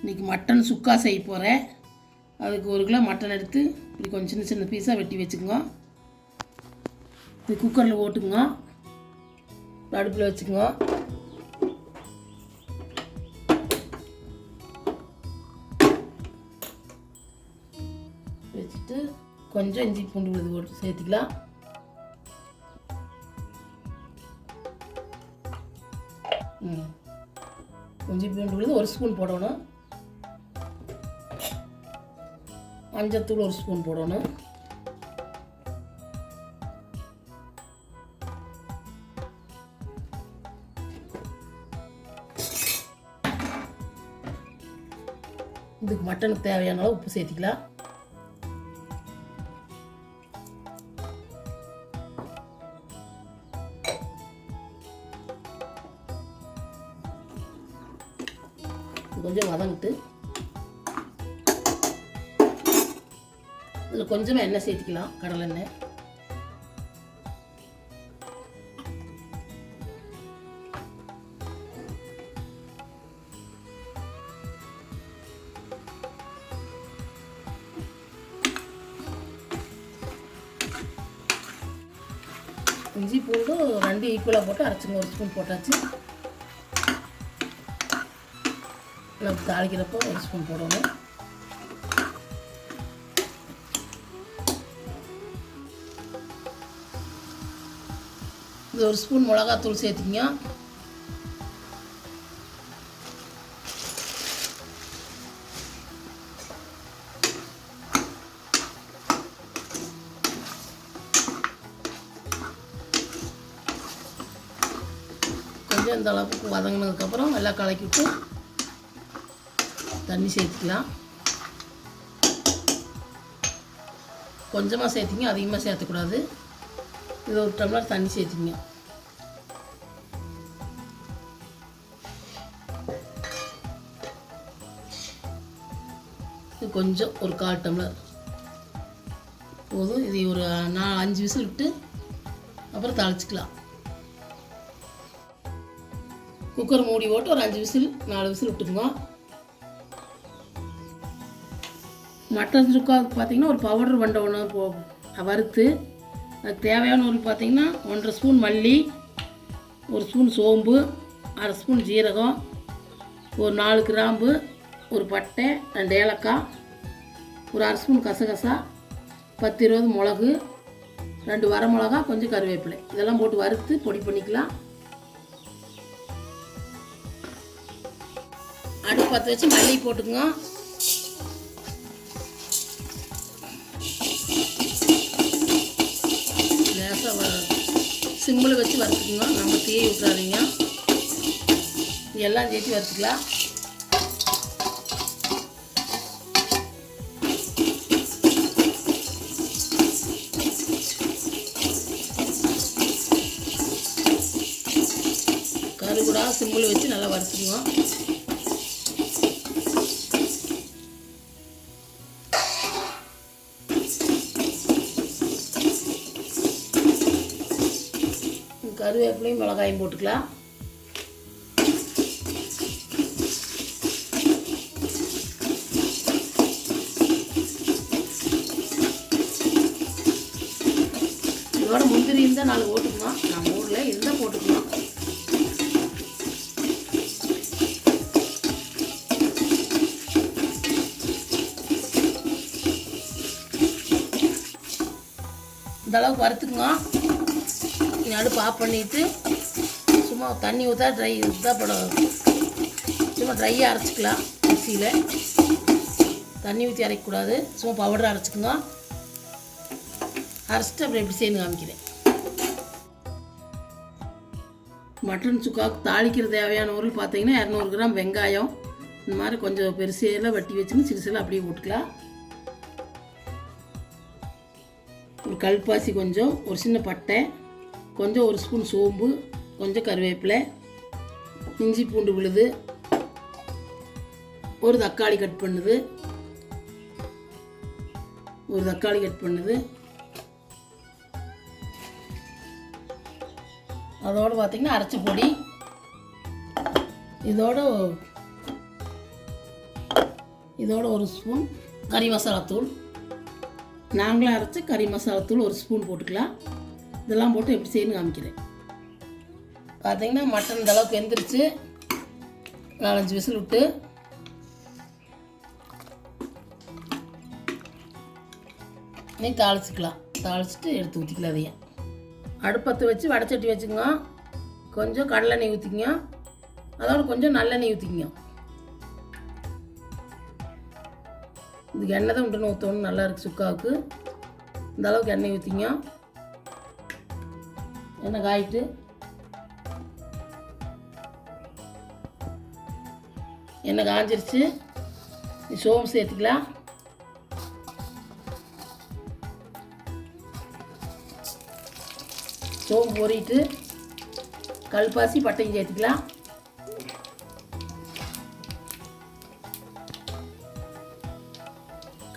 இன்றைக்கி மட்டன் சுக்கா செய்ய போகிறேன். அதுக்கு 1 கிலோ மட்டன் எடுத்து இப்படி கொஞ்சம் சின்ன சின்ன பீஸாக வெட்டி வச்சுக்கோங்க. இது குக்கரில் போட்டுக்குங்க, அடுப்பில் வச்சுக்கோங்க. வச்சுட்டு கொஞ்சம் இஞ்சி பூண்டு விழுது போட்டு சேர்த்துக்கலாம். இஞ்சி பூண்டு விழுது 1 ஸ்பூன் போடணும். மஞ்சத்தூள் 1 ஸ்பூன் போடணும். இதுக்கு மட்டனுக்கு தேவையான அளவு உப்பு சேர்த்திக்கலாம். கொஞ்சம் வதங்கிட்டு இதில் கொஞ்சமாக எண்ணெய் சேர்த்துக்கலாம், கடலை எண்ணெய். இஞ்சி பூண்டு 2 ஈக்குவலாக போட்டு அரைச்சிங்க. 1 ஸ்பூன் போட்டாச்சு. நம்ம தாளிக்கிறப்போ 1 ஸ்பூன் போடணும். இது 1 ஸ்பூன் மிளகாத்தூள் சேர்த்திங்க. கொஞ்சம் இந்த அளவுக்கு வதங்கினதுக்கப்புறம் எல்லாம் கலக்கி விட்டு தண்ணி சேர்த்துக்கலாம். கொஞ்சமாக சேர்த்திங்க, அதிகமாக சேர்த்தக்கூடாது. இது 1 டம்ளர் தண்ணி சேர்த்திங்க. இது கொஞ்சம் ஒரு 1/4 டம்ளர் போதும். இது ஒரு 5 விசில் விட்டு அப்புறம் தாளிச்சிக்கலாம். குக்கர் மூடி போட்டு ஒரு 5 விசில் 4 விசில் விட்டுக்குங்க. மட்டன் சுக்காவுக்கு பார்த்திங்கன்னா ஒரு பவுடர் வண்டை ஒன்று வறுத்து அதுக்கு தேவையான ஒரு பார்த்திங்கன்னா 1/2 ஸ்பூன் மல்லி, 1 ஸ்பூன் சோம்பு, 1/2 ஸ்பூன் ஜீரகம், ஒரு 4 கிராம்பு, ஒரு பட்டை, 2 ஏலக்காய், ஒரு 1/2 ஸ்பூன் கசகசா, 10-20 மிளகு, 2 வரமிளகா, கொஞ்சம் கருவேப்பிலை, இதெல்லாம் போட்டு வறுத்து பொடி பண்ணிக்கலாம். அடுப்பு பற்ற வச்சு மல்லி போட்டுக்குங்க. சிம்மில் வச்சு வறுத்துக்குங்க, நம்ம தீயை விட்டுறாதீங்க. எல்லாம் சேர்த்து வறுத்துக்கலாம். கருகுடா சிம்மில் வச்சு நல்லா வறுத்துக்குங்க. கருவேப்பிலையும் மிளகாயும் போட்டுக்கலாம். இதோட முந்திரி இருந்தால் 4 போட்டுக்கலாம். நம்ம ஊரில் இருந்தால் போட்டுக்கலாம். இந்த அளவுக்கு வறுத்துக்குங்க. அடுப்பு ஆஃப் பண்ணிவிட்டு சும்மா தண்ணி ஊற்றா ட்ரை இதாக படம் சும்மா ட்ரையாக அரைச்சிக்கலாம். மிக்சியில் தண்ணி ஊற்றி அரைக்கக்கூடாது, சும்மா பவுடர் அரைச்சிக்குங்க. அரைச்சிட்டு அப்புறம் எப்படி செய்யணும் காமிக்கிறேன். மட்டன் சுக்காவுக்கு தாளிக்கிற தேவையான பொருள் பார்த்தீங்கன்னா 200 கிராம் வெங்காயம், இந்த மாதிரி கொஞ்சம் பெருசெல்லாம் வெட்டி வச்சுன்னு சிறுசெல்லாம் அப்படியே போட்டுக்கலாம். ஒரு கல்பாசி கொஞ்சம், ஒரு சின்ன பட்டை கொஞ்சம், 1 ஸ்பூன் சோம்பு, கொஞ்சம் கருவேப்பிலை, இஞ்சி பூண்டு விழுது, ஒரு தக்காளி கட் பண்ணுது, அதோடு பார்த்திங்கன்னா அரைச்ச பொடி, இதோட இதோட ஒரு ஸ்பூன் கறி மசாலாத்தூள், நாங்களாக அரைச்ச கறி மசாலாத்தூள் ஒரு ஸ்பூன் போட்டுக்கலாம். இதெல்லாம் போட்டு எப்படி செய்யணும்னு காமிக்கிறேன். பார்த்திங்கன்னா மட்டன் இந்த அளவுக்கு வெந்துருச்சு. 4-5 விசில் விட்டு நீ தாளிச்சிக்கலாம். தாளிச்சிட்டு எடுத்து ஊற்றிக்கலாம். அதையும் அடுப்பத்தை வச்சு வடைச்சட்டி வச்சுக்கோங்க. கொஞ்சம் கடலெண்ணெய் ஊற்றிக்கங்க. அதோட கொஞ்சம் நல்லெண்ணெய் ஊற்றிக்கங்க. இதுக்கு எண்ணெய் தான் உண்டுன்னு ஊற்றணும். நல்லா இருக்குது சுக்காவுக்கு. இந்த அளவுக்கு எண்ணெய் ஊற்றிங்க. எண்ணெய் காயிட்டு எண்ணெய் காஞ்சிருச்சு. சோம்பு சேர்த்துக்கலாம். சோம்பு பொரிட்டு கல்பாசி பட்டையும் சேர்த்துக்கலாம்.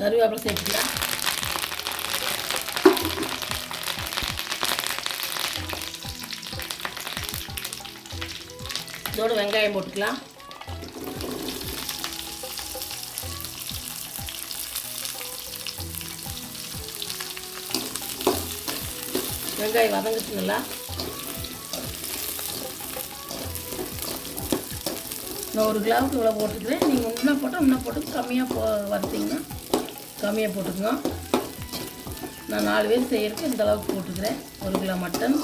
கருவேப்பிலை சேர்த்துக்கலாம். இதோட வெங்காயம் போட்டுக்கலாம். வெங்காயம் வதங்கிட்டு நல்லா. நான் 1 கிலோவுக்கு இவ்வளோ போட்டுக்கிறேன். நீங்கள் இன்னும் போட்டால் இன்னும் போட்டு கம்மியாக வறுத்தீங்கன்னா கம்மியாக போட்டுக்கோங்க. நான் 4 பேர் செய்கிறதுக்கு இந்த அளவுக்கு போட்டுக்கிறேன். 1 கிலோ மட்டன்,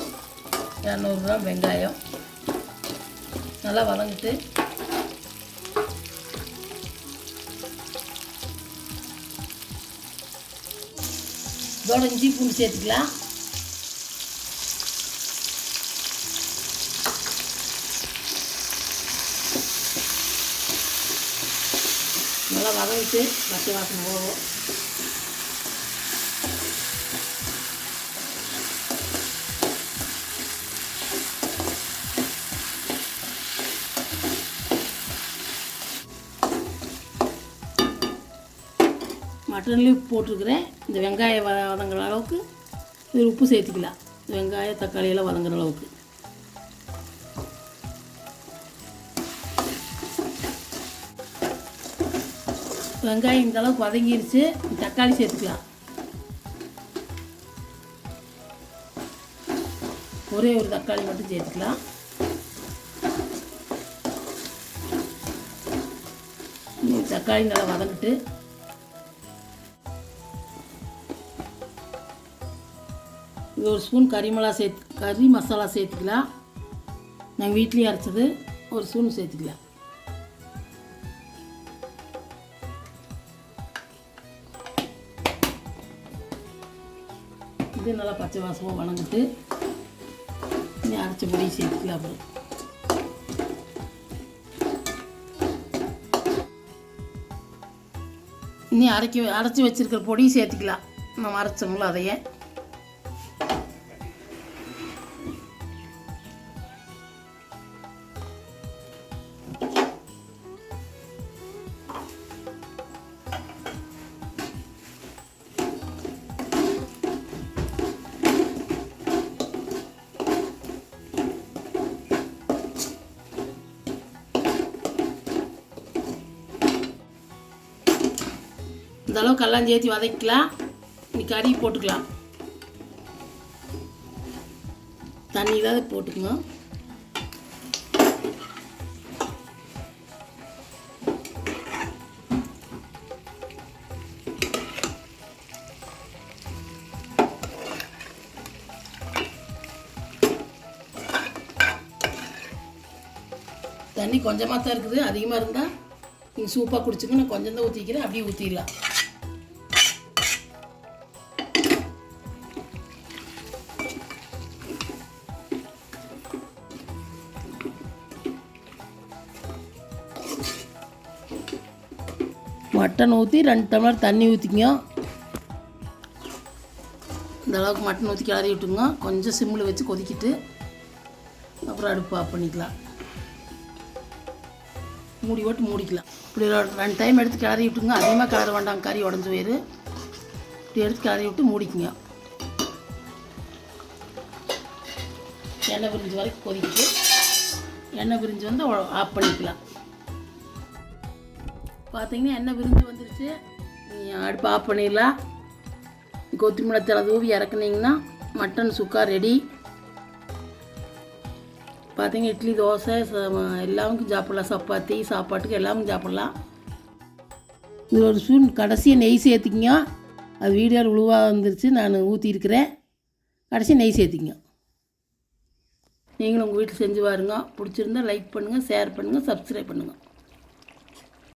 200 கிராம் வெங்காயம் நல்லா வதங்கிட்டு இதோட இஞ்சி பூண்டு சேர்த்துக்கலாம். நல்லா வதங்கிட்டு பச்சை வாசனை போகும். மட்டன்லேயும் உப்பு போட்டிருக்கிறேன். இந்த வெங்காயம் வதங்குற அளவுக்கு இது உப்பு சேர்த்துக்கலாம். வெங்காயம் தக்காளியெல்லாம் வதங்குற அளவுக்கு. வெங்காயம் இந்த அளவுக்கு வதங்கிருச்சு. தக்காளி சேர்த்துக்கலாம். ஒரே ஒரு தக்காளி மட்டும் சேர்த்துக்கலாம். தக்காளி நல்லா வதங்கிட்டு இது 1 ஸ்பூன் கறி மசாலா சேர்த்துக்கலாம். நாங்கள் வீட்லேயே அரைச்சது 1 ஸ்பூன் சேர்த்துக்கலாம். இது நல்லா பச்சை வாசமாக வணங்கிட்டு இனி அரைச்ச பொடி சேர்த்துக்கலாம். அப்புறம் இனி அரைச்சி வச்சுருக்கிற பொடியும் சேர்த்துக்கலாம். நம்ம அரைச்சோம்ல அதையே. இந்த அளவுக்கு எல்லாம் சேர்த்து வதக்கலாம். நீ கறி போட்டுக்கலாம். தண்ணி இல்லாத போட்டுக்கோங்க. தண்ணி கொஞ்சமாக தான் இருக்குது. அதிகமாக இருந்தால் நீங்கள் சூப்பாக குடிச்சுங்க. நான் கொஞ்சம் தான் ஊற்றிக்கிறேன். அப்படியே ஊற்றிடலாம். மட்டன் ஊற்றி 2 டம்ளர் தண்ணி ஊற்றிக்கங்க. இந்த அளவுக்கு மட்டன் ஊற்றி கிளறி விட்டுங்க. கொஞ்சம் சிம்மில் வச்சு கொதிக்கிட்டு அப்புறம் அடுப்பு ஆஃப் பண்ணிக்கலாம். மூடி போட்டு மூடிக்கலாம். இப்படி 2 டைம் எடுத்து கிளறி விட்டுங்க. அதிகமாக கிளற வேண்டாம், கறி உடஞ்சி போயிரு. இப்படி எடுத்து கிளறி விட்டு மூடிக்குங்க. எண்ணெய் பிரிஞ்சு வரைக்கும் கொதிக்கிட்டு எண்ணெய் பிரிஞ்சு வந்து ஆஃப் பண்ணிக்கலாம். பார்த்தீங்கன்னா எண்ணெய் விரிஞ்சு வந்துருச்சு. நீங்கள் அடுப்பு ஆஃப் பண்ணிடலாம். கொத்தமல்லி தழை தூவி இறக்குனீங்கன்னா மட்டன் சுக்கா ரெடி. பார்த்தீங்கன்னா இட்லி தோசை எல்லாமுக்கும் சாப்பிட்லாம், சப்பாத்தி சாப்பாட்டுக்கு எல்லாமும் சாப்பிட்லாம். இதில் ஒரு ஸ்பூன் கடைசியாக நெய் சேர்த்திக்கிங்க. அது வீடியோவில் உழுவாக வந்துருச்சு, நான் ஊற்றிருக்கிறேன். கடைசியாக நெய் சேர்த்திங்க. நீங்களும் உங்கள் வீட்டில் செஞ்சு பாருங்க. பிடிச்சிருந்தா லைக் பண்ணுங்கள், ஷேர் பண்ணுங்கள், சப்ஸ்கிரைப் பண்ணுங்கள்.